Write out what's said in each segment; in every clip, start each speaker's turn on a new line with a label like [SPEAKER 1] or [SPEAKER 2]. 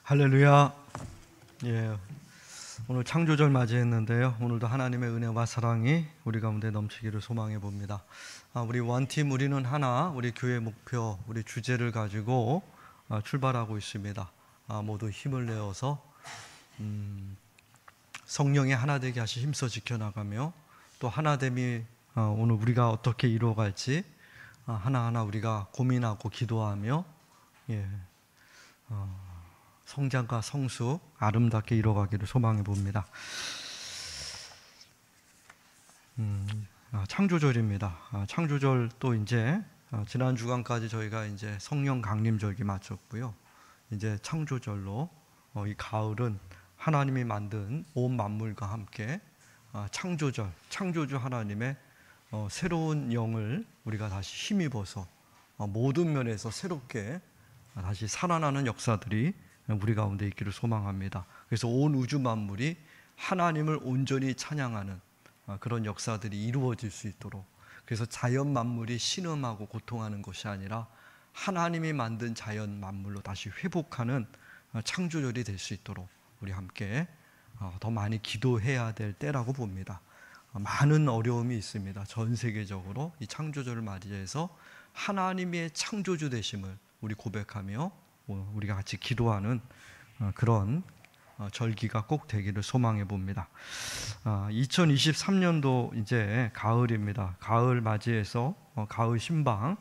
[SPEAKER 1] 할렐루야. 예, 오늘 창조절 맞이했는데요. 오늘도 하나님의 은혜와 사랑이 우리 가운데 넘치기를 소망해 봅니다. 우리 원팀 우리는 하나, 우리 교회 목표, 우리 주제를 가지고 출발하고 있습니다. 모두 힘을 내어서 성령의 하나 되게 하시 힘써 지켜나가며 또 하나됨이 오늘 우리가 어떻게 이루어갈지 하나하나 우리가 고민하고 기도하며 성장과 성숙 아름답게 이뤄가기를 소망해 봅니다. 창조절입니다. 창조절 또 이제 지난 주간까지 저희가 이제 성령 강림절기 마쳤고요. 이제 창조절로 이 가을은 하나님이 만든 온 만물과 함께 창조절, 창조주 하나님의 새로운 영을 우리가 다시 힘입어서 모든 면에서 새롭게 다시 살아나는 역사들이 우리 가운데 있기를 소망합니다. 그래서 온 우주 만물이 하나님을 온전히 찬양하는 그런 역사들이 이루어질 수 있도록, 그래서 자연 만물이 신음하고 고통하는 것이 아니라 하나님이 만든 자연 만물로 다시 회복하는 창조절이 될 수 있도록 우리 함께 더 많이 기도해야 될 때라고 봅니다. 많은 어려움이 있습니다. 전 세계적으로 이 창조절을 맞이해서 하나님의 창조주 되심을 우리 고백하며 우리가 같이 기도하는 그런 절기가 꼭 되기를 소망해 봅니다. 2023년도 이제 가을입니다. 가을 맞이해서 가을 신방,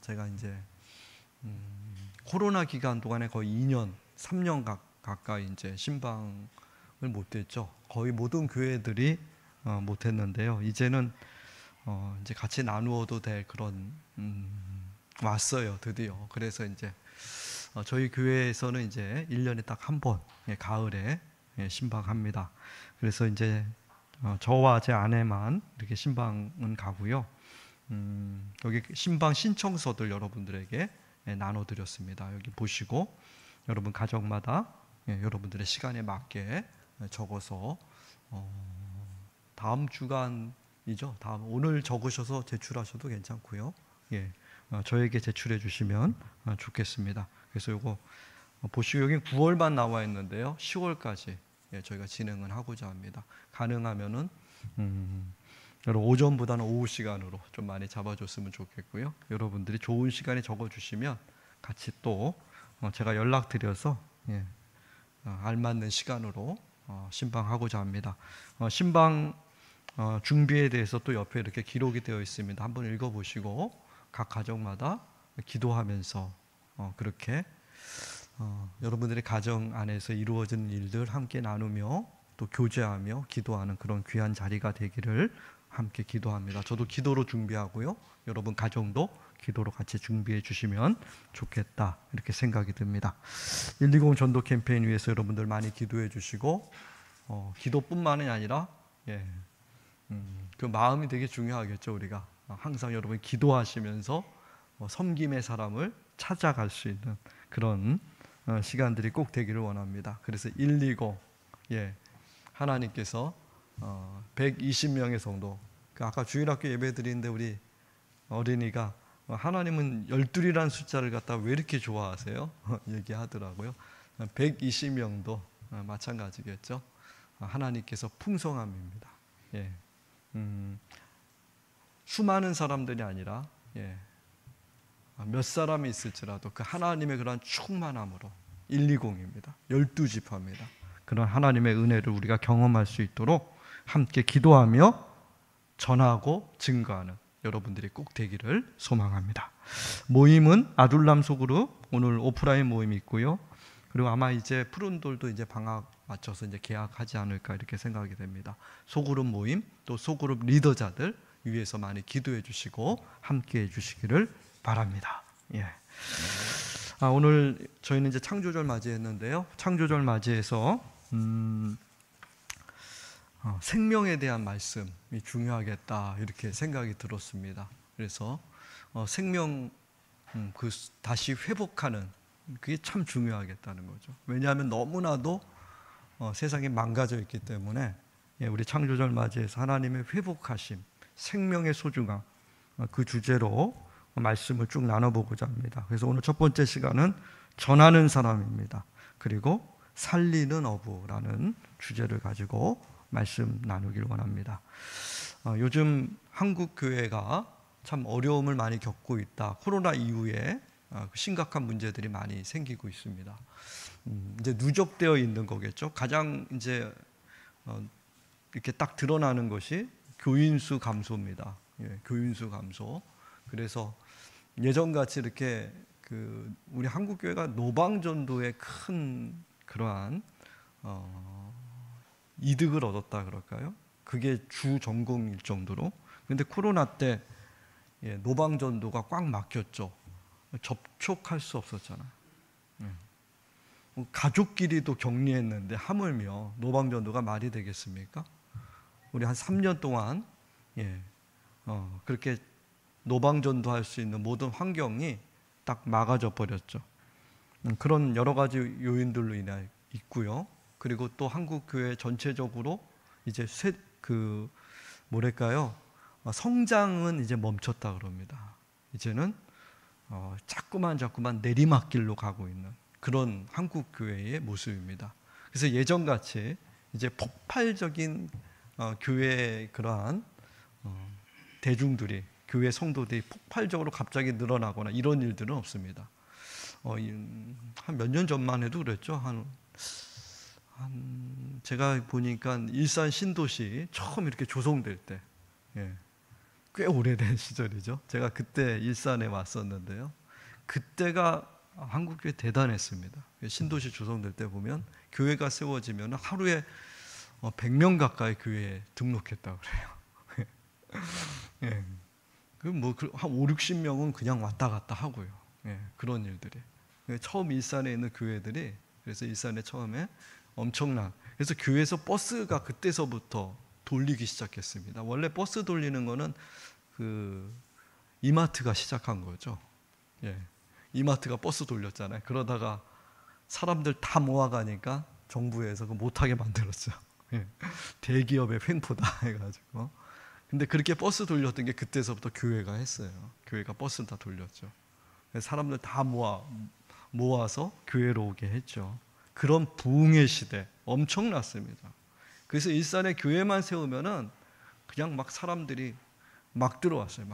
[SPEAKER 1] 제가 이제 코로나 기간 동안에 거의 2년, 3년 가까이 이제 신방을 못했죠. 거의 모든 교회들이 못했는데요. 이제는 이제 같이 나누어도 될 그런 왔어요, 드디어. 그래서 이제 저희 교회에서는 이제 1년에 딱 한 번 가을에 신방합니다. 그래서 이제 저와 제 아내만 이렇게 신방은 가고요. 여기 신방 신청서들 여러분들에게 나눠드렸습니다. 여기 보시고 여러분 가정마다 여러분들의 시간에 맞게 적어서 다음 주간이죠. 오늘 적으셔서 제출하셔도 괜찮고요. 저에게 제출해 주시면 좋겠습니다. 그래서 이거 보시고 여기 9월만 나와 있는데요. 10월까지 저희가 진행을 하고자 합니다. 가능하면은 여러분 오전보다는 오후 시간으로 좀 많이 잡아줬으면 좋겠고요. 여러분들이 좋은 시간에 적어주시면 같이 또 제가 연락드려서 알맞는 시간으로 신방하고자 합니다. 신방 준비에 대해서 또 옆에 이렇게 기록이 되어 있습니다. 한번 읽어보시고 각 가정마다 기도하면서 그렇게 여러분들의 가정 안에서 이루어지는 일들 함께 나누며 또 교제하며 기도하는 그런 귀한 자리가 되기를 함께 기도합니다. 저도 기도로 준비하고요. 여러분 가정도 기도로 같이 준비해 주시면 좋겠다 이렇게 생각이 듭니다. 120 전도 캠페인 위해서 여러분들 많이 기도해 주시고 기도뿐만이 아니라 그 마음이 되게 중요하겠죠. 우리가 항상 여러분 기도하시면서 섬김의 사람을 찾아갈 수 있는 그런 시간들이 꼭 되기를 원합니다. 그래서 120 하나님께서 120명의 성도, 아까 주일학교 예배 드리는데 우리 어린이가 하나님은 12이라는 숫자를 갖다 왜 이렇게 좋아하세요? 얘기하더라고요. 120명도 마찬가지겠죠. 하나님께서 풍성함입니다. 수많은 사람들이 아니라 몇 사람이 있을지라도 그 하나님의 그런 충만함으로 120입니다. 12지파입니다. 그런 하나님의 은혜를 우리가 경험할 수 있도록 함께 기도하며 전하고 증거하는 여러분들이 꼭 되기를 소망합니다. 모임은 아둘람 소그룹 오늘 오프라인 모임이 있고요. 그리고 아마 이제 푸른돌도 이제 방학 맞춰서 이제 개학하지 않을까 이렇게 생각이 됩니다. 소그룹 모임 또 소그룹 리더자들 위해서 많이 기도해 주시고 함께 해 주시기를 바랍니다. 오늘 저희는 이제 창조절 맞이했는데요. 창조절 맞이해서 생명에 대한 말씀이 중요하겠다 이렇게 생각이 들었습니다. 그래서 생명 다시 회복하는 그게 참 중요하겠다는 거죠. 왜냐하면 너무나도 세상이 망가져 있기 때문에 우리 창조절 맞이해서 하나님의 회복하심, 생명의 소중함 그 주제로 말씀을 쭉 나눠보고자 합니다. 그래서 오늘 첫 번째 시간은 전하는 사람입니다. 그리고 살리는 어부라는 주제를 가지고 말씀 나누길 원합니다. 요즘 한국 교회가 참 어려움을 많이 겪고 있다. 코로나 이후에 심각한 문제들이 많이 생기고 있습니다. 이제 누적되어 있는 거겠죠. 가장 이제 이렇게 딱 드러나는 것이 교인 수 감소입니다. 교인 수 감소. 그래서 예전같이 이렇게 우리 한국 교회가 노방전도에 큰 그러한 이득을 얻었다 그럴까요? 그게 주 전공일 정도로. 근데 코로나 때 노방전도가 꽉 막혔죠. 접촉할 수 없었잖아요. 가족끼리도 격리했는데 하물며 노방전도가 말이 되겠습니까? 우리 한 3년 동안 그렇게 노방전도 할 수 있는 모든 환경이 딱 막아져 버렸죠. 그런 여러 가지 요인들로 인해 있고요. 그리고 또 한국 교회 전체적으로 이제 뭐랄까요? 성장은 이제 멈췄다 그럽니다. 이제는 자꾸만 내리막길로 가고 있는 그런 한국 교회의 모습입니다. 그래서 예전같이 이제 폭발적인 교회의 그러한 대중들이, 교회 성도들이 폭발적으로 갑자기 늘어나거나 이런 일들은 없습니다. 한 몇 년 전만 해도 그랬죠. 제가 보니까 일산 신도시 처음 이렇게 조성될 때, 꽤 오래된 시절이죠. 제가 그때 일산에 왔었는데요. 그때가 한국교회 대단했습니다. 신도시 조성될 때 보면 교회가 세워지면 하루에 100명 가까이 교회에 등록했다고 그래요. 한 5, 60명은 그냥 왔다 갔다 하고요. 그런 일들이. 처음 일산에 있는 교회들이, 그래서 일산에 처음에 엄청난, 그래서 교회에서 버스가 그때서부터 돌리기 시작했습니다. 원래 버스 돌리는 거는 이마트가 시작한 거죠. 이마트가 버스 돌렸잖아요. 그러다가 사람들 다 모아가니까 정부에서 그거 못하게 만들었죠. 대기업의 횡포다 해가지고. 근데 그렇게 버스 돌렸던 게 그때서부터 교회가 했어요. 교회가 버스를 다 돌렸죠. 사람들 다 모아서 교회로 오게 했죠. 그런 부흥의 시대 엄청났습니다. 그래서 일산에 교회만 세우면은 그냥 막 사람들이 막 들어왔어요.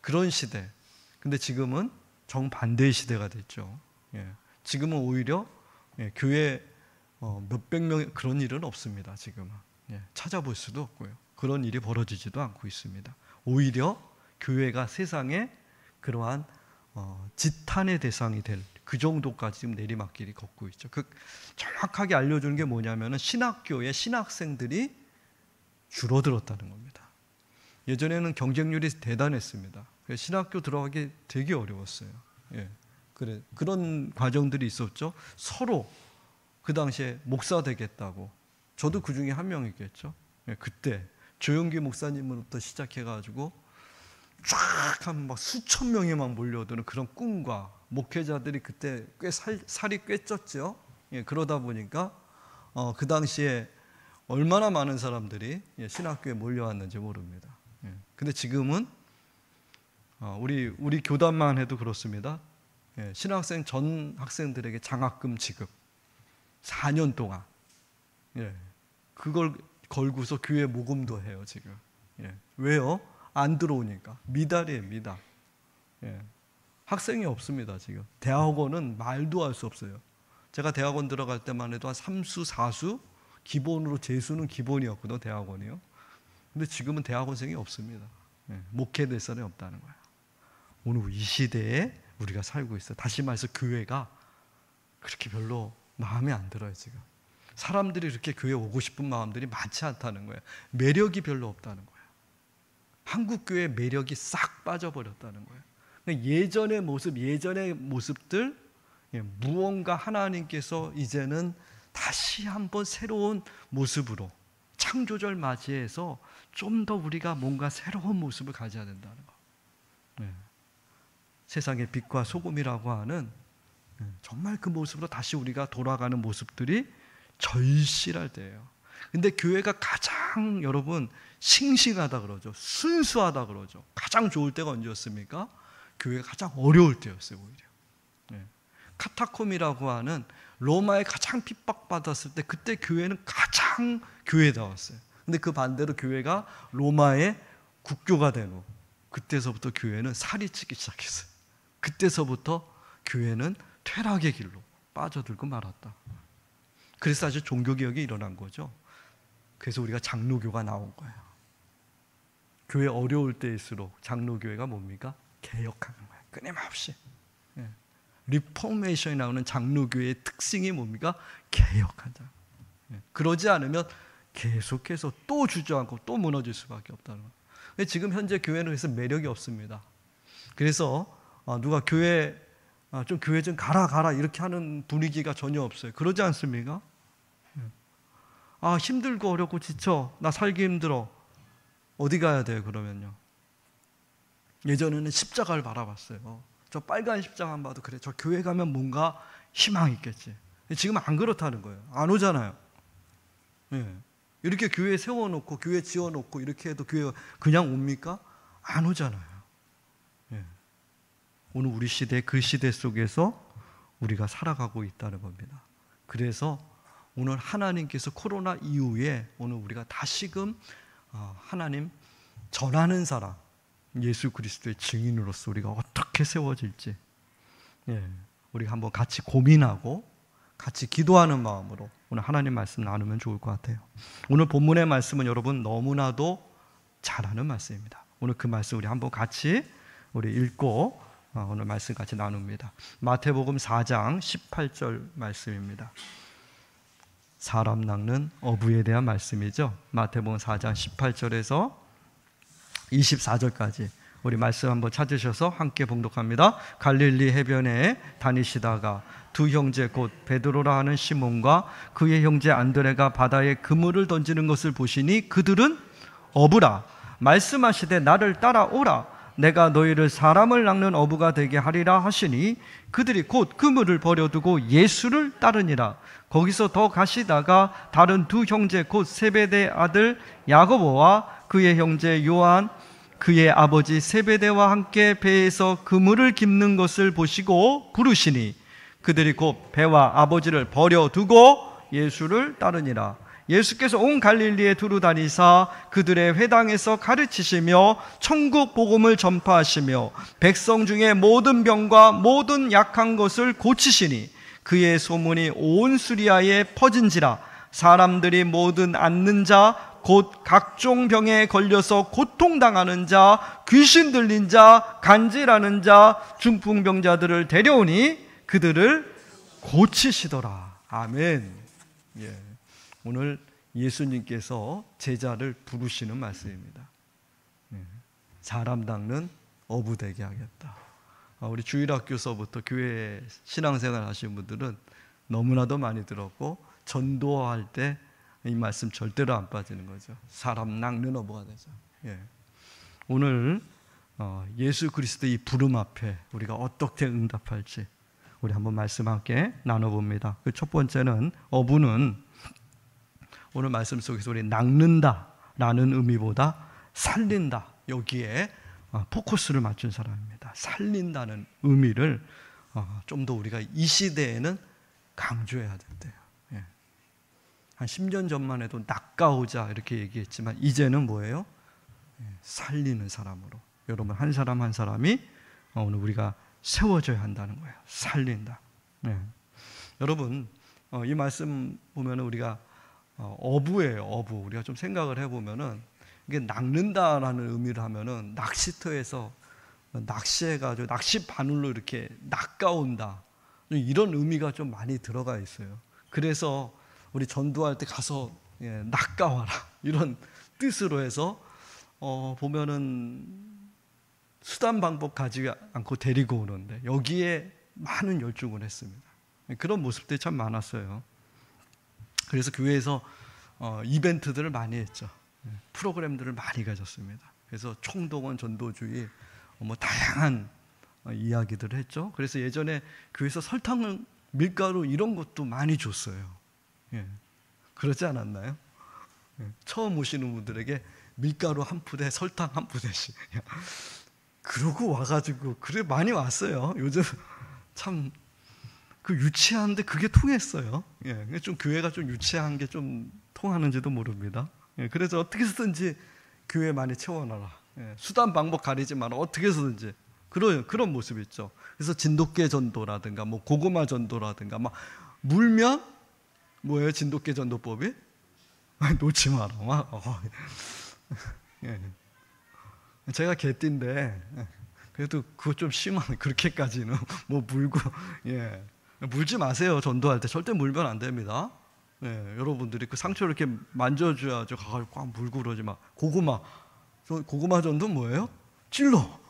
[SPEAKER 1] 그런 시대. 근데 지금은 정반대의 시대가 됐죠. 지금은 오히려 교회 몇백 명 그런 일은 없습니다. 지금은 찾아볼 수도 없고요. 그런 일이 벌어지지도 않고 있습니다. 오히려 교회가 세상에 그러한 지탄의 대상이 될 그 정도까지 지금 내리막길이 걷고 있죠. 정확하게 알려주는 게 뭐냐면은 신학교의 신학생들이 줄어들었다는 겁니다. 예전에는 경쟁률이 대단했습니다. 신학교 들어가기 되게 어려웠어요. 그런 과정들이 있었죠. 서로 그 당시에 목사 되겠다고, 저도 그 중에 한 명이겠죠. 그때 조용기 목사님으로부터 시작해가지고 쫙 한 막 수천 명이 막 몰려드는 그런 꿈과, 목회자들이 그때 꽤 살이 꽤 쪘죠. 그러다 보니까 그 당시에 얼마나 많은 사람들이 신학교에 몰려왔는지 모릅니다. 근데 지금은 우리 교단만 해도 그렇습니다. 신학생 전 학생들에게 장학금 지급 4년 동안 그걸 걸고서 교회 모금도 해요 지금. 왜요? 안 들어오니까. 미달이에요, 미달. 학생이 없습니다 지금. 대학원은 말도 할 수 없어요. 제가 대학원 들어갈 때만 해도 한 3수, 4수 기본으로, 재수는 기본이었거든요, 대학원이요. 근데 지금은 대학원생이 없습니다. 목회될 사람이 없다는 거예요. 오늘 이 시대에 우리가 살고 있어요. 다시 말해서 교회가 그렇게 별로 마음에 안 들어요 지금. 사람들이 이렇게 교회 오고 싶은 마음들이 많지 않다는 거예요. 매력이 별로 없다는 거예요. 한국 교회의 매력이 싹 빠져버렸다는 거예요. 예전의 모습들, 무언가 하나님께서 이제는 다시 한번 새로운 모습으로 창조절 맞이해서 좀 더 우리가 뭔가 새로운 모습을 가져야 된다는 거. 세상의 빛과 소금이라고 하는 정말 그 모습으로 다시 우리가 돌아가는 모습들이 절실할 때예요. 근데 교회가 가장 여러분 싱싱하다 그러죠. 순수하다 그러죠. 가장 좋을 때가 언제였습니까? 교회가 가장 어려울 때였어요, 오히려. 카타콤이라고 하는 로마에 가장 핍박받았을 때 그때 교회는 가장 교회다웠어요. 근데 그 반대로 교회가 로마의 국교가 되고 그때서부터 교회는 살이 찌기 시작했어요. 그때서부터 교회는 퇴락의 길로 빠져들고 말았다. 그래서 아주 종교개혁이 일어난 거죠. 그래서 우리가 장로교가 나온 거예요. 교회 어려울 때일수록 장로교회가 뭡니까? 개혁하는 거예요. 끊임없이. 리포메이션이 나오는 장로교회의 특징이 뭡니까? 개혁하자. 그러지 않으면 계속해서 또 주저앉고 또 무너질 수밖에 없다는 거예요. 지금 현재 교회는 그래서 매력이 없습니다. 그래서 누가 교회 좀 가라 이렇게 하는 분위기가 전혀 없어요. 그러지 않습니까? 힘들고 어렵고 지쳐, 나 살기 힘들어. 어디 가야 돼요 그러면요? 예전에는 십자가를 바라봤어요. 저 빨간 십자가만 봐도 그래, 저 교회 가면 뭔가 희망이 있겠지. 지금 안 그렇다는 거예요. 안 오잖아요. 이렇게 교회 세워놓고 교회 지어놓고 이렇게 해도 교회가 그냥 옵니까? 안 오잖아요. 오늘 우리 시대, 그 시대 속에서 우리가 살아가고 있다는 겁니다. 그래서 오늘 하나님께서 코로나 이후에 오늘 우리가 다시금 하나님 전하는 사람, 예수 그리스도의 증인으로서 우리가 어떻게 세워질지 우리가 한번 같이 고민하고 같이 기도하는 마음으로 오늘 하나님 말씀 나누면 좋을 것 같아요. 오늘 본문의 말씀은 여러분 너무나도 잘 아는 말씀입니다. 오늘 그 말씀 우리 한번 같이 읽고 오늘 말씀 같이 나눕니다. 마태복음 4장 18절 말씀입니다. 사람 낚는 어부에 대한 말씀이죠. 마태복음 4장 18절에서 24절까지 우리 말씀 한번 찾으셔서 함께 봉독합니다. 갈릴리 해변에 다니시다가 두 형제 곧 베드로라 하는 시몬과 그의 형제 안드레가 바다에 그물을 던지는 것을 보시니 그들은 어부라. 말씀하시되 나를 따라오라. 내가 너희를 사람을 낚는 어부가 되게 하리라 하시니 그들이 곧 그물을 버려두고 예수를 따르니라. 거기서 더 가시다가 다른 두 형제 곧 세베대 아들 야고보와 그의 형제 요한 그의 아버지 세베대와 함께 배에서 그물을 깁는 것을 보시고 부르시니 그들이 곧 배와 아버지를 버려두고 예수를 따르니라. 예수께서 온 갈릴리에 두루 다니사 그들의 회당에서 가르치시며 천국 복음을 전파하시며 백성 중에 모든 병과 모든 약한 것을 고치시니 그의 소문이 온 수리아에 퍼진지라. 사람들이 모든 앓는 자 곧 각종 병에 걸려서 고통당하는 자, 귀신 들린 자, 간질하는 자, 중풍병자들을 데려오니 그들을 고치시더라. 아멘. 오늘 예수님께서 제자를 부르시는 말씀입니다. 사람 닦는 어부 되게 하겠다. 우리 주일학교서부터 교회 신앙생활 하시는 분들은 너무나도 많이 들었고 전도할 때 이 말씀 절대로 안 빠지는 거죠. 사람 낚는 어부가 되죠. 오늘 예수 그리스도의 이 부름 앞에 우리가 어떻게 응답할지 우리 한번 말씀 함께 나눠봅니다. 그 첫 번째는 어부는 오늘 말씀 속에서 우리 낚는다라는 의미보다 살린다, 여기에 포커스를 맞춘 사람입니다. 살린다는 의미를 좀 더 우리가 이 시대에는 강조해야 된대요. 한 10년 전만 해도 낚아오자 이렇게 얘기했지만 이제는 뭐예요? 살리는 사람으로 여러분 한 사람 한 사람이 오늘 우리가 세워져야 한다는 거예요. 살린다. 여러분 이 말씀 보면 우리가 어부예요. 어부. 우리가 좀 생각을 해보면은 이게 낚는다라는 의미를 하면은 낚시터에서 낚시해가지고 낚시 바늘로 이렇게 낚아온다, 이런 의미가 좀 많이 들어가 있어요. 그래서 우리 전도할 때 가서 낚아와라 이런 뜻으로 해서 보면은 수단 방법 가지 않고 데리고 오는데 여기에 많은 열중을 했습니다. 그런 모습들이 참 많았어요. 그래서 교회에서 이벤트들을 많이 했죠. 프로그램들을 많이 가졌습니다. 그래서 총동원 전도주의 다양한 이야기들을 했죠. 그래서 예전에 교회에서 설탕, 밀가루 이런 것도 많이 줬어요. 그러지 않았나요? 처음 오시는 분들에게 밀가루 한 푸대, 설탕 한 푸대씩. 그러고 와가지고 그래 많이 왔어요. 요즘 참 그 유치한데 그게 통했어요. 예, 좀 교회가 좀 유치한 게 좀 통하는지도 모릅니다. 예, 그래서 어떻게 해서든지 교회 많이 채워놔라. 예, 수단 방법 가리지 마라. 어떻게 해서든지 그런 모습이 있죠. 그래서 진돗개 전도라든가 뭐 고구마 전도라든가 막 물면 뭐예요? 진돗개 전도법이 놓지 마라. 예. 제가 개띠인데 그래도 그거 좀 심한 그렇게까지는 뭐 물고 예. 물지 마세요. 전도할 때 절대 물면 안 됩니다. 예, 여러분들이 그 상처를 이렇게 만져줘야죠. 가가지고 꽉 물고 그러지 마. 고구마 전도 뭐예요? 찔러.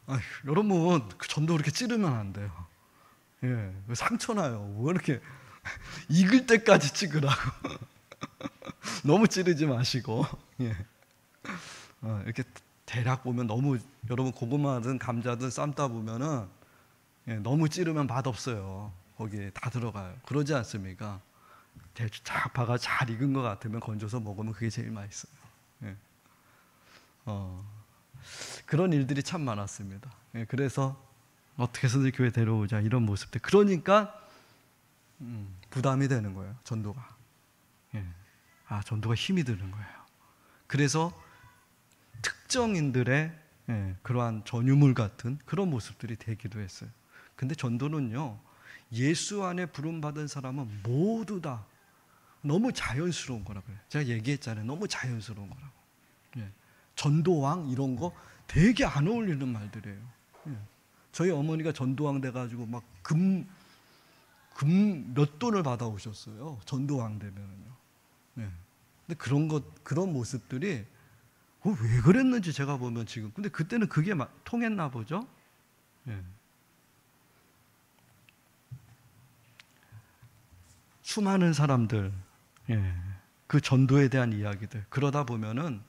[SPEAKER 1] 아휴, 여러분 그 전도 그렇게 찌르면 안 돼요. 예, 상처나요. 왜 이렇게 익을 때까지 찍으라고. 너무 찌르지 마시고. 예. 이렇게 대략 보면 너무 여러분 고구마든 감자든 삶다 보면은 예, 너무 찌르면 맛없어요. 거기에 다 들어가요. 그러지 않습니까? 대충 쫙 잘 익은 것 같으면 건져서 먹으면 그게 제일 맛있어요. 예. 그런 일들이 참 많았습니다. 예, 그래서 어떻게 해서든 교회 데려오자 이런 모습들. 그러니까 부담이 되는 거예요. 전도가. 예. 전도가 힘이 드는 거예요. 그래서 특정인들의 그러한 전유물 같은 그런 모습들이 되기도 했어요. 근데 전도는요, 예수 안에 부름받은 사람은 모두 다 너무 자연스러운 거라고 해요. 제가 얘기했잖아요. 너무 자연스러운 거라고. 예. 전도왕 이런 거 되게 안 어울리는 말들이에요. 예. 저희 어머니가 전도왕 돼가지고 막 금 몇 돈을 받아오셨어요. 전도왕 되면은요. 예. 근데 그런 모습들이 왜 그랬는지 제가 보면 지금. 근데 그때는 그게 통했나 보죠. 예. 수많은 사람들, 예. 그 전도에 대한 이야기들. 그러다 보면은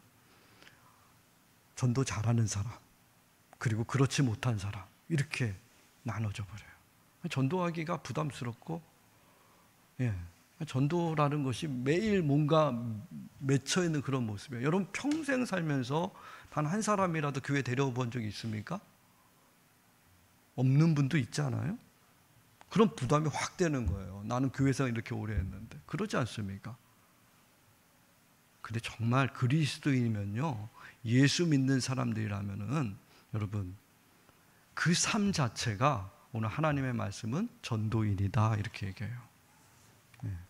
[SPEAKER 1] 전도 잘하는 사람, 그리고 그렇지 못한 사람 이렇게 나눠져 버려요. 전도하기가 부담스럽고, 예. 전도라는 것이 매일 뭔가 맺혀 있는 그런 모습이에요. 여러분 평생 살면서 단 한 사람이라도 교회 데려본 적이 있습니까? 없는 분도 있잖아요. 그런 부담이 확 되는 거예요. 나는 교회에서 이렇게 오래 했는데. 그러지 않습니까? 근데 정말 그리스도인이면요, 예수 믿는 사람들이라면은 여러분 그 삶 자체가 오늘 하나님의 말씀은 전도인이다 이렇게 얘기해요.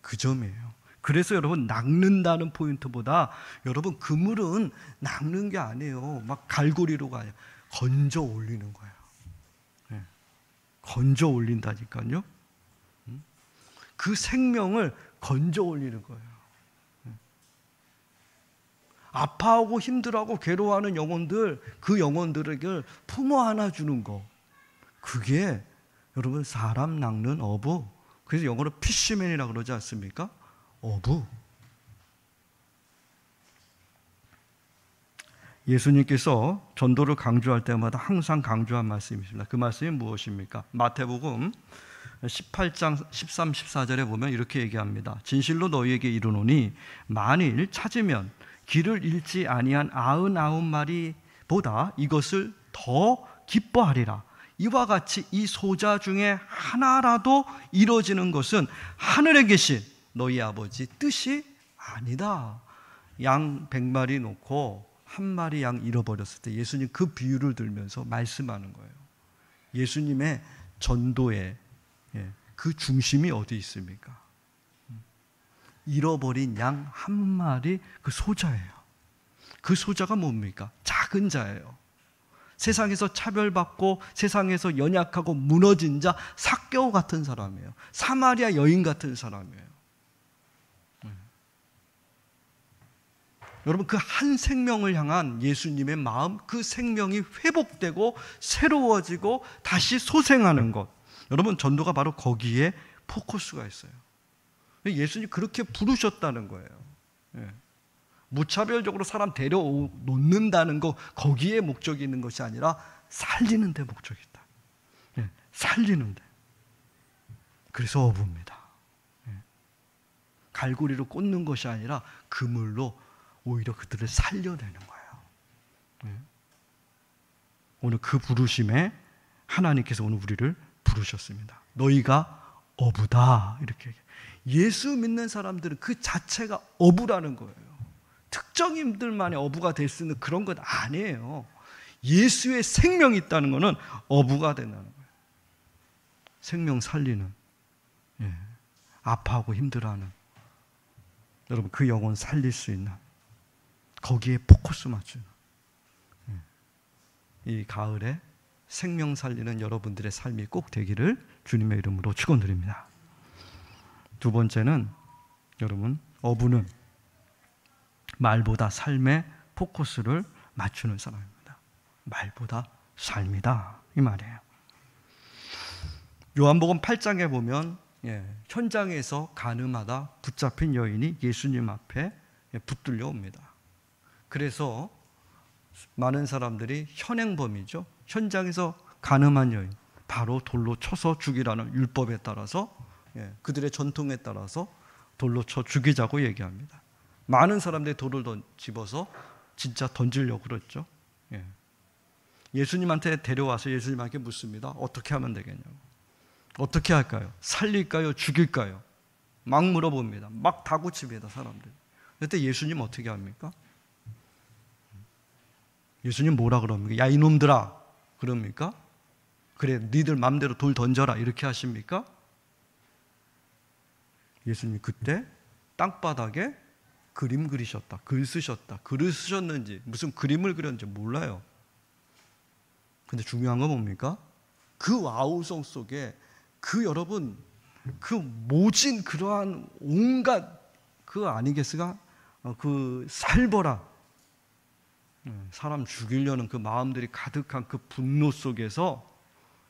[SPEAKER 1] 그 점이에요. 그래서 여러분 낚는다는 포인트보다 여러분 그물은 낚는 게 아니에요. 막 갈고리로가 아니에요. 건져 올리는 거예요. 건져 올린다니까요. 그 생명을 건져 올리는 거예요. 아파하고 힘들어하고 괴로워하는 영혼들, 그 영혼들에게 품어 안아주는 거, 그게 여러분 사람 낚는 어부. 그래서 영어로 피쉬맨이라고 그러지 않습니까? 어부. 예수님께서 전도를 강조할 때마다 항상 강조한 말씀이 있습니다. 그 말씀이 무엇입니까? 마태복음 18장 13, 14절에 보면 이렇게 얘기합니다. 진실로 너희에게 이르노니 만일 찾으면 길을 잃지 아니한 99마리보다 이것을 더 기뻐하리라. 이와 같이 이 소자 중에 하나라도 이루어지는 것은 하늘에 계신 너희 아버지 뜻이 아니다. 양 100마리 놓고 한 마리 양 잃어버렸을 때 예수님 그 비유를 들면서 말씀하는 거예요. 예수님의 전도의 그 중심이 어디 있습니까? 잃어버린 양 한 마리, 그 소자예요. 그 소자가 뭡니까? 작은 자예요. 세상에서 차별받고 세상에서 연약하고 무너진 자, 삭개오 같은 사람이에요. 사마리아 여인 같은 사람이에요. 여러분 그 한 생명을 향한 예수님의 마음, 그 생명이 회복되고 새로워지고 다시 소생하는 것, 여러분 전도가 바로 거기에 포커스가 있어요. 예수님 그렇게 부르셨다는 거예요. 무차별적으로 사람 데려놓는다는 거, 거기에 목적이 있는 것이 아니라 살리는 데 목적이 있다. 살리는 데. 그래서 어부입니다. 갈고리로 꽂는 것이 아니라 그물로 오히려 그들을 살려내는 거예요. 오늘 그 부르심에 하나님께서 오늘 우리를 부르셨습니다. 너희가 어부다. 이렇게. 예수 믿는 사람들은 그 자체가 어부라는 거예요. 특정인들만의 어부가 될 수 있는 그런 것 아니에요. 예수의 생명이 있다는 것은 어부가 된다는 거예요. 생명 살리는, 아파하고 힘들어하는, 여러분 그 영혼 살릴 수 있는, 거기에 포커스 맞추는, 이 가을에 생명 살리는 여러분들의 삶이 꼭 되기를 주님의 이름으로 축원드립니다. 두 번째는, 여러분, 어부는 말보다 삶에 포커스를 맞추는 사람입니다. 말보다 삶이다, 이 말이에요. 요한복음 8장에 보면 현장에서 가늠하다 붙잡힌 여인이 예수님 앞에 붙들려 옵니다. 그래서 많은 사람들이 현행범이죠. 현장에서 가늠한 여인, 바로 돌로 쳐서 죽이라는 율법에 따라서, 그들의 전통에 따라서 돌로 쳐 죽이자고 얘기합니다. 많은 사람들이 돌을 집어서 진짜 던지려고 그랬죠. 예수님한테 데려와서 예수님한테 묻습니다. 어떻게 하면 되겠냐고. 어떻게 할까요? 살릴까요? 죽일까요? 막 물어봅니다. 막 다구칩니다, 사람들. 그때 예수님 어떻게 합니까? 예수님 뭐라 그럽니까? 야, 이놈들아, 그럽니까? 그래, 니들 맘대로 돌 던져라, 이렇게 하십니까? 예수님 그때 땅바닥에 그림 그리셨다, 글 쓰셨다. 글을 쓰셨는지 무슨 그림을 그렸는지 몰라요. 근데 중요한 건 뭡니까? 그 와우성 속에 여러분, 그 모진 그러한 온갖 그 아니겠으가? 그 살벌한, 사람 죽이려는 그 마음들이 가득한 그 분노 속에서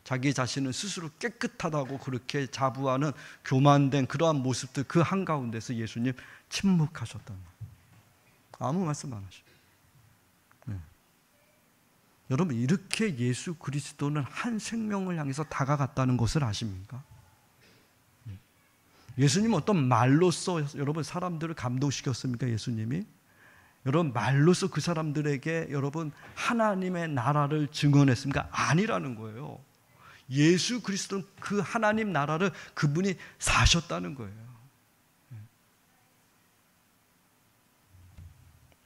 [SPEAKER 1] 자기 자신은 스스로 깨끗하다고 그렇게 자부하는 교만된 그러한 모습들, 그 한가운데서 예수님 침묵하셨단 말이에요. 아무 말씀 안 하시고. 여러분, 이렇게 예수 그리스도는 한 생명을 향해서 다가갔다는 것을 아십니까? 예수님은 어떤 말로써 여러분 사람들을 감동시켰습니까? 예수님이? 여러분 말로써 그 사람들에게 여러분 하나님의 나라를 증언했습니까? 아니라는 거예요. 예수 그리스도는 그 하나님 나라를 그분이 사셨다는 거예요.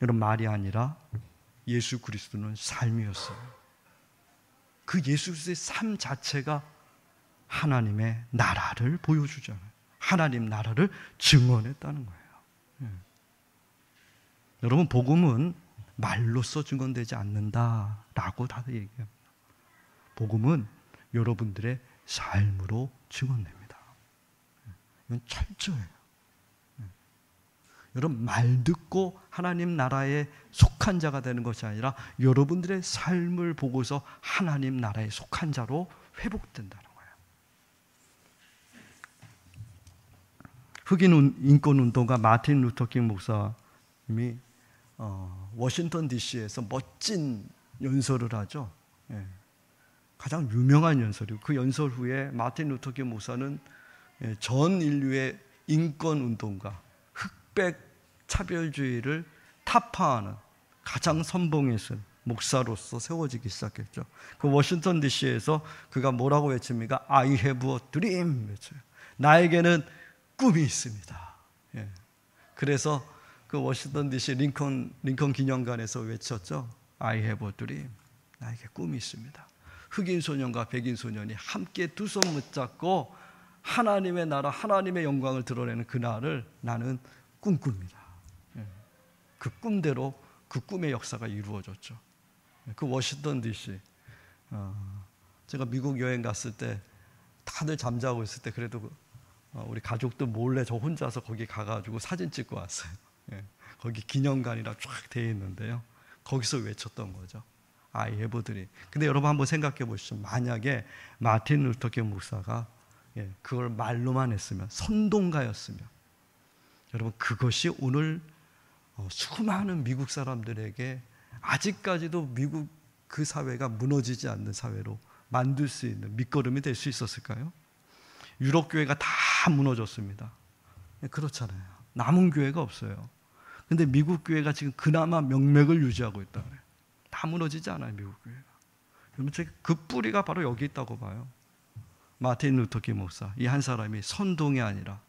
[SPEAKER 1] 여러분, 말이 아니라 예수 그리스도는 삶이었어요. 그 예수 그리스도의 삶 자체가 하나님의 나라를 보여주잖아요. 하나님 나라를 증언했다는 거예요. 여러분, 복음은 말로써 증언되지 않는다라고 다들 얘기합니다. 복음은 여러분들의 삶으로 증언됩니다. 이건 철저해요. 여러분, 말 듣고 하나님 나라에 속한 자가 되는 것이 아니라 여러분들의 삶을 보고서 하나님 나라에 속한 자로 회복된다는 거예요. 흑인 인권운동가 마틴 루터킹 목사님이 워싱턴 DC에서 멋진 연설을 하죠. 가장 유명한 연설이고, 그 연설 후에 마틴 루터킹 목사는 전 인류의 인권운동가, 흑백 차별주의를 타파하는 가장 선봉했은 목사로서 세워지기 시작했죠. 그 워싱턴 DC에서 그가 뭐라고 외칩니까? I have a dream 외쳐요. 나에게는 꿈이 있습니다. 그래서 그 워싱턴 DC 링컨 기념관에서 외쳤죠. I have a dream. 나에게 꿈이 있습니다. 흑인 소년과 백인 소년이 함께 두 손 붙잡고 하나님의 나라, 하나님의 영광을 드러내는 그날을 나는 꿈꿉니다. 그 꿈대로 그 꿈의 역사가 이루어졌죠. 그 워싱턴 DC, 제가 미국 여행 갔을 때 다들 잠자고 있을 때 그래도 우리 가족들 몰래 저 혼자서 거기 가가지고 사진 찍고 왔어요. 거기 기념관이라 쫙 되어 있는데요. 거기서 외쳤던 거죠. I have a dream. 근데 여러분 한번 생각해 보시죠. 만약에 마틴 루터킹 목사가 그걸 말로만 했으면, 선동가였으면, 여러분 그것이 오늘 수많은 미국 사람들에게 아직까지도 미국 그 사회가 무너지지 않는 사회로 만들 수 있는 밑거름이 될 수 있었을까요? 유럽 교회가 다 무너졌습니다. 그렇잖아요. 남은 교회가 없어요. 근데 미국 교회가 지금 그나마 명맥을 유지하고 있다 그래요. 다 무너지지 않아요, 미국 교회가. 그러면 그 뿌리가 바로 여기 있다고 봐요. 마틴 루터킹 목사, 이 한 사람이 선동이 아니라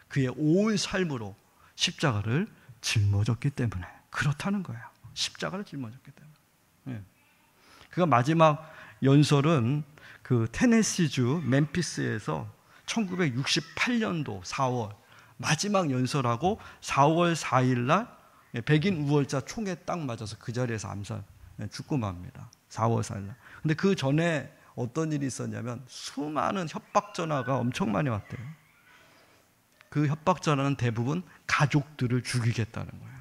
[SPEAKER 1] 그의 온 삶으로 십자가를 짊어졌기 때문에 그렇다는 거예요. 십자가를 짊어졌기 때문에. 그가 마지막 연설은 그 테네시주 멤피스에서 1968년도 4월 마지막 연설하고 4월 4일 날 백인 우월자 총에 딱 맞아서 그 자리에서 죽고 맙니다. 4월 4일 날. 근데 그 전에 어떤 일이 있었냐면 수많은 협박 전화가 엄청 많이 왔대요. 그 협박 전화는 대부분 가족들을 죽이겠다는 거예요.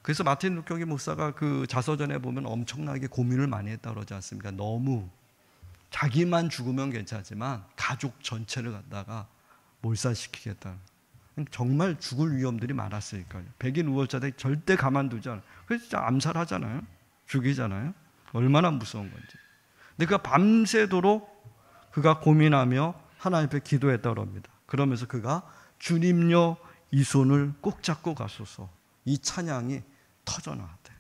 [SPEAKER 1] 그래서 마틴 루터킹 목사가 그 자서전에 보면 엄청나게 고민을 많이 했다고 그러지 않습니까? 너무 자기만 죽으면 괜찮지만 가족 전체를 갖다가 몰살시키겠다. 정말 죽을 위험들이 많았으니까요. 백인 우월자들이 절대 가만두지 않아요. 그래서 진짜 암살하잖아요. 죽이잖아요. 얼마나 무서운 건지. 근데 그가 밤새도록 그가 고민하며 하나님 앞에 기도했다고 합니다. 그러면서 그가 주님여 이 손을 꼭 잡고 가소서. 이 찬양이 터져나왔대요.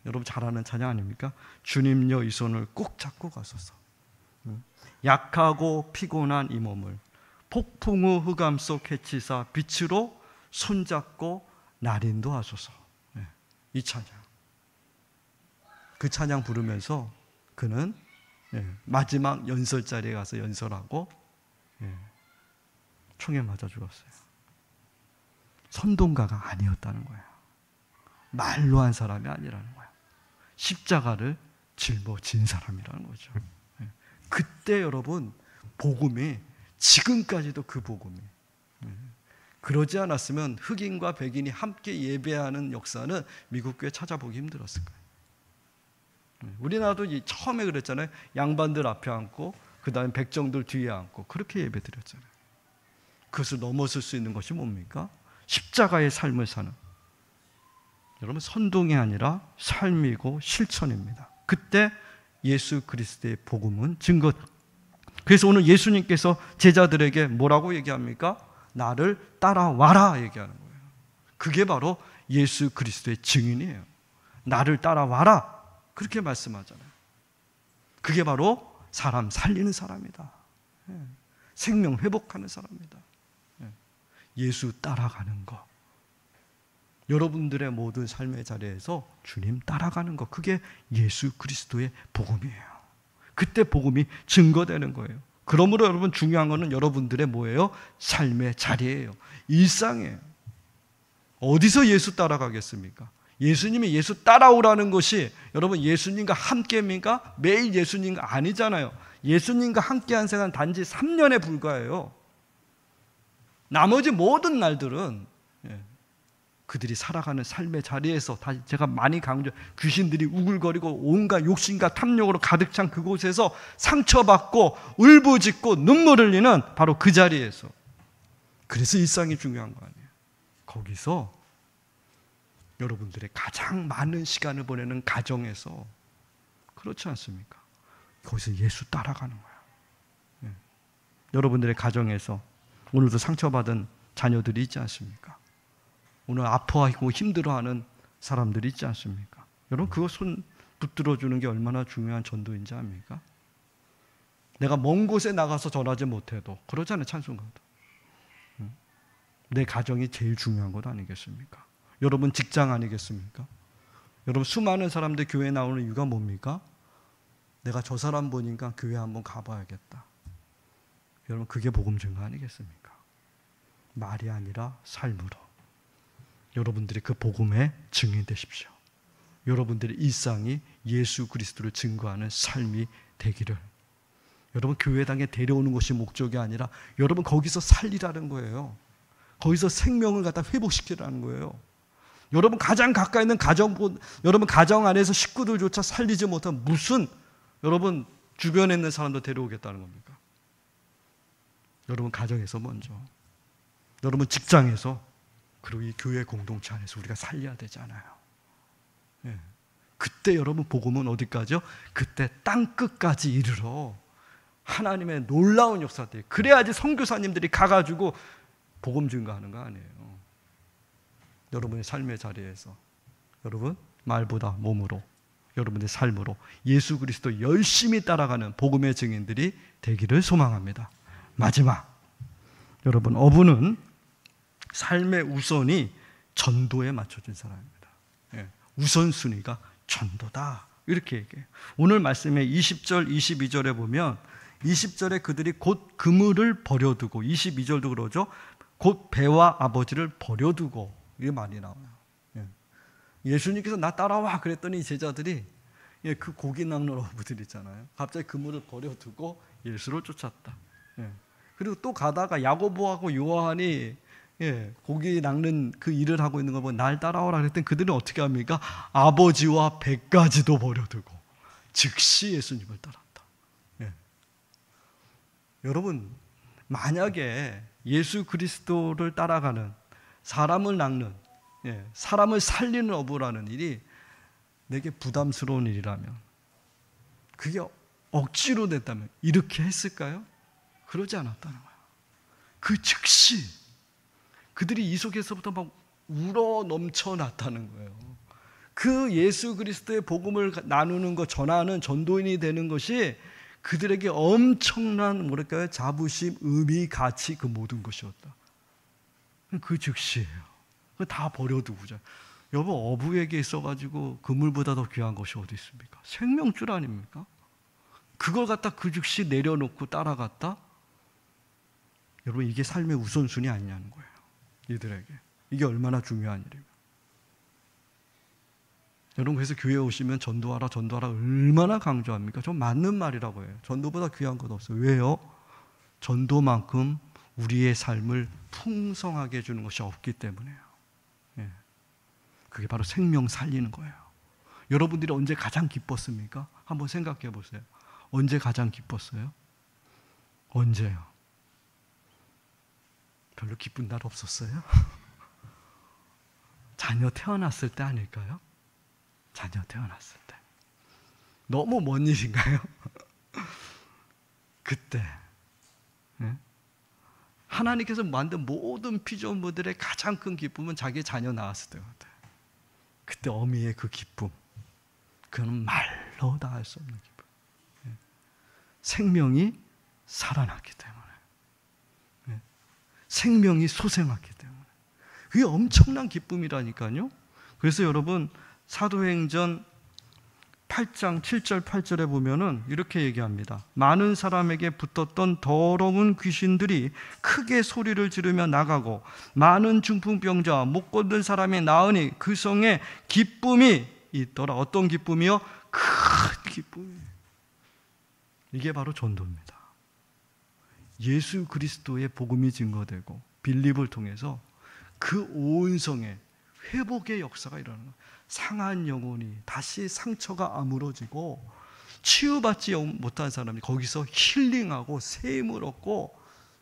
[SPEAKER 1] 여러분 잘 아는 찬양 아닙니까? 주님여 이 손을 꼭 잡고 가소서. 약하고 피곤한 이 몸을 폭풍 후 흑암 속 해치사 빛으로 손잡고 날인도 하소서. 이 찬양. 그 찬양 부르면서 그는 마지막 연설 자리에 가서 연설하고 총에 맞아 죽었어요. 선동가가 아니었다는 거예요. 말로 한 사람이 아니라는 거예요. 십자가를 짊어진 사람이라는 거죠. 그때 여러분 복음이 지금까지도 그 복음이 그러지 않았으면 흑인과 백인이 함께 예배하는 역사는 미국 교회 찾아보기 힘들었을 거예요. 우리나라도 처음에 그랬잖아요. 양반들 앞에 앉고 그 다음에 백정들 뒤에 앉고 그렇게 예배 드렸잖아요. 그것을 넘어설 수 있는 것이 뭡니까? 십자가의 삶을 사는, 여러분 선동이 아니라 삶이고 실천입니다. 그때 예수 그리스도의 복음은 증거. 그래서 오늘 예수님께서 제자들에게 뭐라고 얘기합니까? 나를 따라와라 얘기하는 거예요. 그게 바로 예수 그리스도의 증인이에요. 나를 따라와라 그렇게 말씀하잖아요. 그게 바로 사람 살리는 사람이다. 생명 회복하는 사람이다. 예수 따라가는 것. 여러분들의 모든 삶의 자리에서 주님 따라가는 것. 그게 예수 그리스도의 복음이에요. 그때 복음이 증거되는 거예요. 그러므로 여러분 중요한 것은 여러분들의 뭐예요? 삶의 자리예요. 일상이에요. 어디서 예수 따라가겠습니까? 예수님이 예수 따라오라는 것이 여러분 예수님과 함께입니까? 매일 예수님과 아니잖아요. 예수님과 함께한 생활은 단지 3년에 불과해요. 나머지 모든 날들은 그들이 살아가는 삶의 자리에서, 다시 제가 많이 강조, 귀신들이 우글거리고 온갖 욕심과 탐욕으로 가득 찬 그곳에서 상처받고 울부짖고 눈물 흘리는 바로 그 자리에서. 그래서 일상이 중요한 거 아니에요. 거기서 여러분들의 가장 많은 시간을 보내는 가정에서, 그렇지 않습니까? 거기서 예수 따라가는 거야. 여러분들의 가정에서 오늘도 상처받은 자녀들이 있지 않습니까? 오늘 아파하고 힘들어하는 사람들이 있지 않습니까? 여러분 그거 손 붙들어주는 게 얼마나 중요한 전도인지 압니까? 내가 먼 곳에 나가서 전하지 못해도 그러잖아요. 찬송가도. 내 가정이 제일 중요한 것 아니겠습니까? 여러분 직장 아니겠습니까? 여러분 수많은 사람들 교회에 나오는 이유가 뭡니까? 내가 저 사람 보니까 교회 한번 가봐야겠다. 여러분 그게 복음 증거 아니겠습니까? 말이 아니라 삶으로 여러분들이 그 복음의 증인 되십시오. 여러분들의 일상이 예수 그리스도를 증거하는 삶이 되기를. 여러분 교회당에 데려오는 것이 목적이 아니라 여러분 거기서 살리라는 거예요. 거기서 생명을 갖다 회복시키라는 거예요. 여러분 가장 가까이 있는 여러분 가정 안에서 식구들조차 살리지 못한 무슨 여러분 주변에 있는 사람도 데려오겠다는 겁니까? 여러분 가정에서 먼저, 여러분 직장에서, 그리고 이 교회 공동체 안에서 우리가 살려야 되잖아요. 그때 여러분 복음은 어디까지요? 그때 땅 끝까지 이르러 하나님의 놀라운 역사들. 그래야지 선교사님들이 가가지고 복음 증거하는 거 아니에요. 여러분의 삶의 자리에서 여러분 말보다 몸으로 여러분의 삶으로 예수 그리스도 열심히 따라가는 복음의 증인들이 되기를 소망합니다. 마지막, 여러분, 어부는 삶의 우선이 전도에 맞춰진 사람입니다. 우선순위가 전도다, 이렇게 얘기해요. 오늘 말씀의 20절, 22절에 보면 20절에 그들이 곧 그물을 버려두고, 22절도 그러죠. 곧 배와 아버지를 버려두고, 이게 말이 나와요. 예수님께서 나 따라와 그랬더니 제자들이 그 고기 낚는 어부들 있잖아요. 갑자기 그물을 버려두고 예수를 쫓았다. 그리고 또 가다가 야고보하고 요한이 고기 낚는 그 일을 하고 있는 거 보면 날 따라오라 그랬더니 그들은 어떻게 합니까? 아버지와 배까지도 버려두고 즉시 예수님을 따랐다. 여러분, 만약에 예수 그리스도를 따라가는, 사람을 낚는, 사람을 살리는 어부라는 일이 내게 부담스러운 일이라면, 그게 억지로 됐다면 이렇게 했을까요? 그러지 않았다는 거예요. 그 즉시 그들이 이 속에서부터 막 우러 넘쳐났다는 거예요. 그 예수 그리스도의 복음을 나누는 것, 전하는 전도인이 되는 것이 그들에게 엄청난 뭐랄까요? 자부심, 의미, 가치, 그 모든 것이었다. 그 즉시예요. 다 버려두고자. 여러분, 어부에게 있어가지고 그물보다 더 귀한 것이 어디 있습니까? 생명줄 아닙니까? 그걸 갖다 그 즉시 내려놓고 따라갔다? 여러분, 이게 삶의 우선순위 아니냐는 거예요. 이들에게. 이게 얼마나 중요한 일이에요. 여러분, 그래서 교회에 오시면 전도하라, 전도하라 얼마나 강조합니까? 좀 맞는 말이라고 해요. 전도보다 귀한 것 없어요. 왜요? 전도만큼 우리의 삶을 풍성하게 해주는 것이 없기 때문에요. 그게 바로 생명 살리는 거예요. 여러분들이 언제 가장 기뻤습니까? 한번 생각해 보세요. 언제 가장 기뻤어요? 언제요? 별로 기쁜 날 없었어요? 자녀 태어났을 때 아닐까요? 자녀 태어났을 때. 너무 먼 일인가요? 그때 하나님께서 만든 모든 피조물들의 가장 큰 기쁨은 자기의 자녀 낳았을 때 같아요. 그때 어미의 그 기쁨, 그건 말로 다 할 수 없는 기쁨. 생명이 살아났기 때문에, 생명이 소생했기 때문에, 그게 엄청난 기쁨이라니까요. 그래서 여러분, 사도행전 8장 7절 8절에 보면은 이렇게 얘기합니다. 많은 사람에게 붙었던 더러운 귀신들이 크게 소리를 지르며 나가고 많은 중풍병자와 못 걷는 사람이 나으니 그 성에 기쁨이 있더라. 어떤 기쁨이요? 큰 기쁨이. 이게 바로 전도입니다. 예수 그리스도의 복음이 증거되고 빌립을 통해서 그 온 성에 회복의 역사가 일어나는 거예요. 상한 영혼이 다시 상처가 아물어지고 치유받지 못한 사람이 거기서 힐링하고 새 힘을 얻고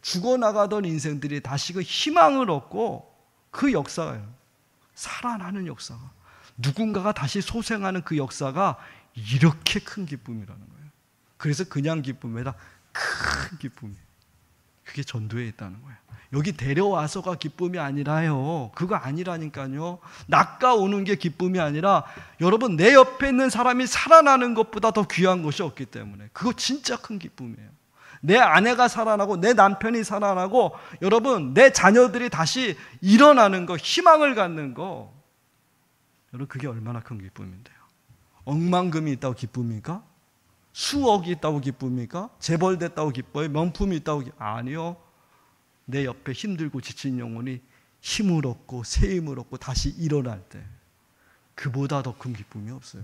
[SPEAKER 1] 죽어나가던 인생들이 다시 그 희망을 얻고, 그 역사예요. 살아나는 역사가, 누군가가 다시 소생하는 그 역사가 이렇게 큰 기쁨이라는 거예요. 그래서 그냥 기쁨보다 큰 기쁨이, 그게 전도에 있다는 거예요. 여기 데려와서가 기쁨이 아니라요. 그거 아니라니까요. 낚아오는 게 기쁨이 아니라, 여러분, 내 옆에 있는 사람이 살아나는 것보다 더 귀한 것이 없기 때문에 그거 진짜 큰 기쁨이에요. 내 아내가 살아나고 내 남편이 살아나고 여러분, 내 자녀들이 다시 일어나는 거, 희망을 갖는 거, 여러분, 그게 얼마나 큰 기쁨인데요. 억만금이 있다고 기쁩니까? 수억이 있다고 기쁩니까? 재벌됐다고 기뻐요? 명품이 있다고 아니요. 내 옆에 힘들고 지친 영혼이 힘을 얻고 새 힘을 얻고 다시 일어날 때, 그보다 더 큰 기쁨이 없어요.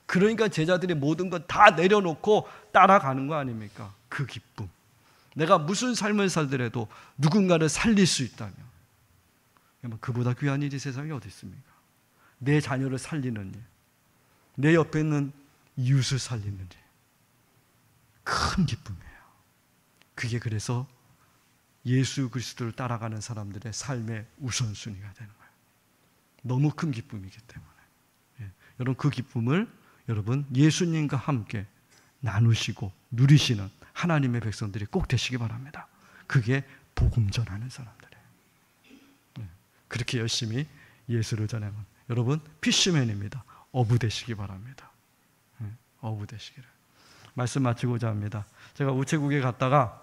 [SPEAKER 1] 그러니까 제자들이 모든 건 다 내려놓고 따라가는 거 아닙니까? 그 기쁨. 내가 무슨 삶을 살더라도 누군가를 살릴 수 있다면, 그보다 귀한 일이 세상에 어디 있습니까? 내 자녀를 살리는 일, 내 옆에 있는 이웃을 살리는 일, 큰 기쁨이에요. 그게 그래서 예수 그리스도를 따라가는 사람들의 삶의 우선순위가 되는 거예요. 너무 큰 기쁨이기 때문에. 여러분, 그 기쁨을 여러분 예수님과 함께 나누시고 누리시는 하나님의 백성들이 꼭 되시기 바랍니다. 그게 복음 전하는 사람들이에요. 그렇게 열심히 예수를 전하면 여러분 피쉬맨입니다. 어부 되시기 바랍니다. 어부 되시기를. 말씀 마치고자 합니다. 제가 우체국에 갔다가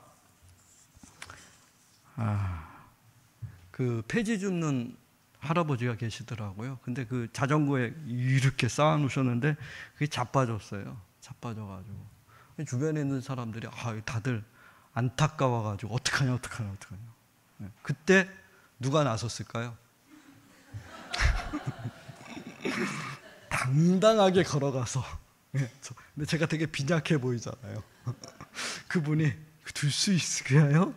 [SPEAKER 1] 그 폐지 줍는 할아버지가 계시더라고요. 근데 그 자전거에 이렇게 쌓아 놓으셨는데 그게 자빠졌어요. 자빠져가지고 주변에 있는 사람들이 다들 안타까워가지고 어떡하냐. 그때 누가 나섰을까요? 당당하게 걸어가서, 근데 제가 되게 빈약해 보이잖아요. 그분이 둘 수 있을까요?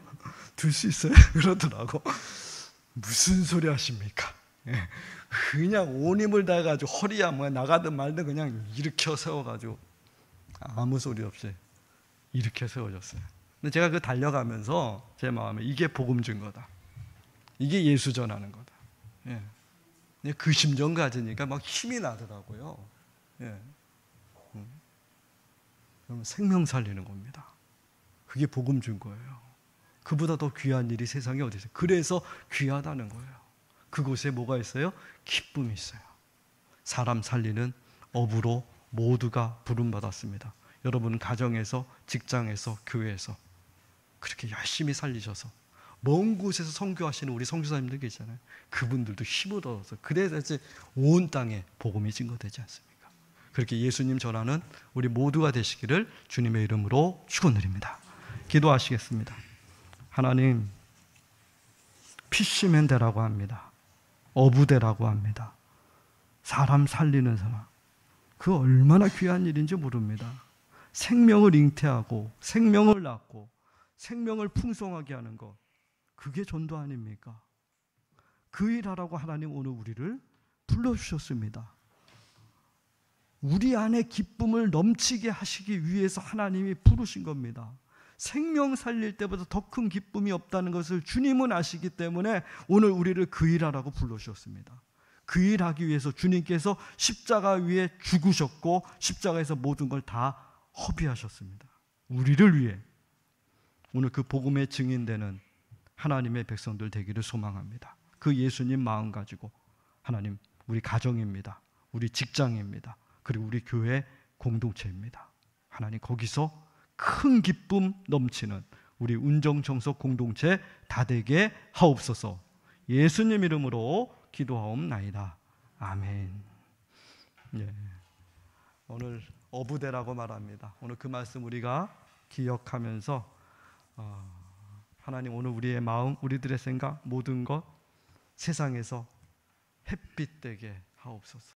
[SPEAKER 1] 둘 수 있어요? 그러더라고. 무슨 소리 하십니까? 그냥 온 힘을 다해가지고 허리야 뭐 나가든 말든 그냥 일으켜 세워가지고 아무 소리 없이 일으켜 세워졌어요. 근데 제가 그 달려가면서 제 마음에 이게 복음 준 거다. 이게 예수 전하는 거다. 그 심정 가지니까 막 힘이 나더라고요. 그러면 생명 살리는 겁니다. 그게 복음 준 거예요. 그보다 더 귀한 일이 세상에 어디 있어요? 그래서 귀하다는 거예요. 그곳에 뭐가 있어요? 기쁨이 있어요. 사람 살리는 어부로 모두가 부름받았습니다. 여러분은 가정에서, 직장에서, 교회에서 그렇게 열심히 살리셔서 먼 곳에서 선교하시는 우리 선교사님들 계시잖아요. 그분들도 힘을 얻어서 그래서 이제 온 땅에 복음이 증거되지 않습니까? 그렇게 예수님 전하는 우리 모두가 되시기를 주님의 이름으로 축원드립니다. 기도하시겠습니다. 하나님, 피시맨대라고 합니다. 어부대라고 합니다. 사람 살리는 사람. 그 얼마나 귀한 일인지 모릅니다. 생명을 잉태하고 생명을 낳고 생명을 풍성하게 하는 것, 그게 전도 아닙니까? 그 일하라고 하나님 오늘 우리를 불러주셨습니다. 우리 안에 기쁨을 넘치게 하시기 위해서 하나님이 부르신 겁니다. 생명 살릴 때보다 더 큰 기쁨이 없다는 것을 주님은 아시기 때문에 오늘 우리를 그 일하라고 불러주셨습니다. 그 일하기 위해서 주님께서 십자가 위에 죽으셨고 십자가에서 모든 걸 다 허비하셨습니다. 우리를 위해 오늘 그 복음의 증인되는 하나님의 백성들 되기를 소망합니다. 그 예수님 마음 가지고 하나님, 우리 가정입니다. 우리 직장입니다. 그리고 우리 교회 공동체입니다. 하나님, 거기서 큰 기쁨 넘치는 우리 운정청소 공동체 다 되게 하옵소서. 예수님 이름으로 기도하옵나이다. 아멘. 오늘 어부대라고 말합니다. 오늘 그 말씀 우리가 기억하면서 하나님, 오늘 우리의 마음, 우리들의 생각, 모든 것 세상에서 햇빛 되게 하옵소서.